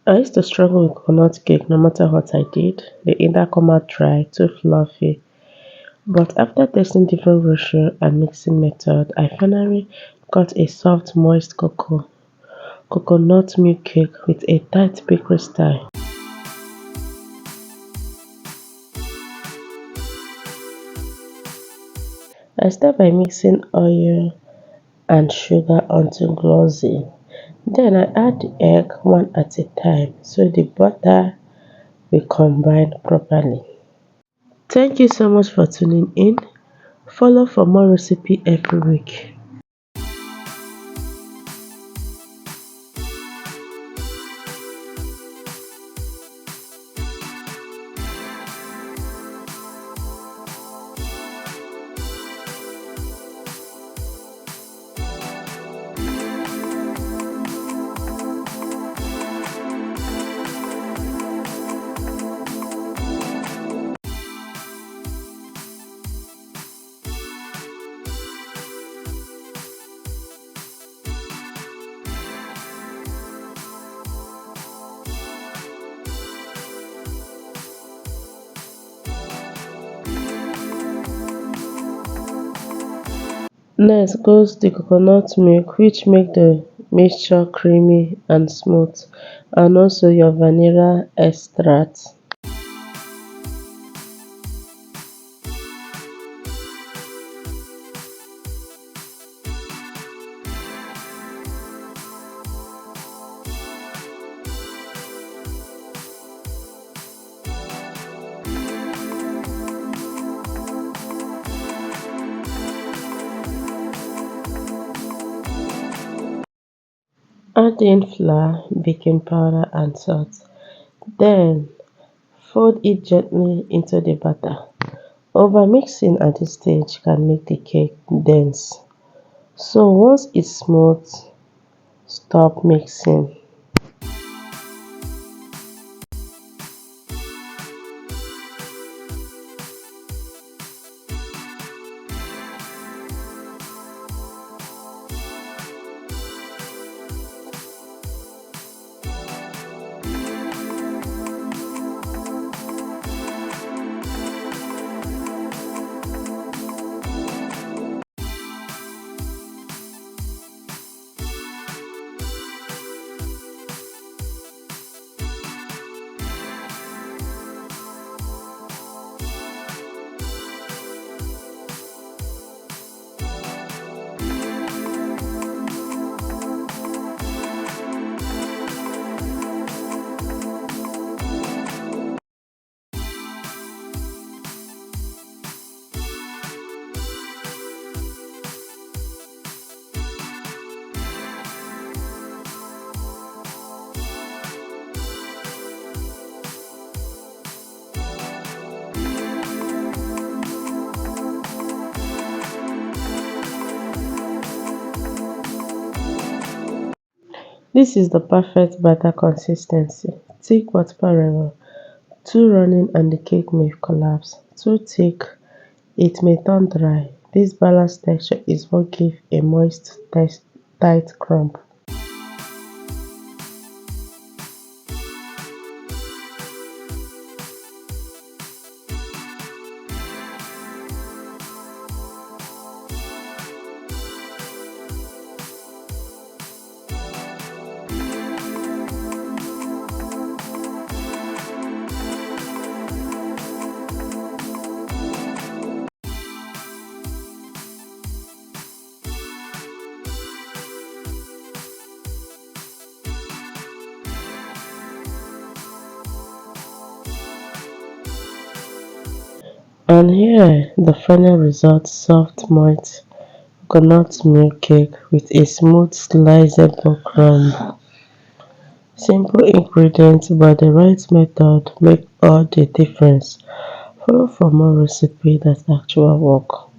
I used to struggle with coconut cake no matter what I did. They either come out dry, too fluffy. But after testing different ratio and mixing method, I finally got a soft, moist coconut milk cake with a tight bakery style. I start by mixing oil and sugar until glossy. Then I add the egg one at a time so the butter will combine properly. Thank you so much for tuning in. Follow for more recipe every week. Next goes the coconut milk, which make the mixture creamy and smooth, and also your vanilla extract. Add in flour, baking powder and salt. Then fold it gently into the batter. Overmixing at this stage can make the cake dense. So once it's smooth, stop mixing. This is the perfect batter consistency. Thick but parallel. Too running and the cake may collapse. Too thick, it may turn dry. This balanced texture is what gives a moist, tight crumb. And here the final result, soft moist coconut milk cake with a smooth sliceable crumb. Simple ingredients but the right method make all the difference. Follow for more recipe that actual work.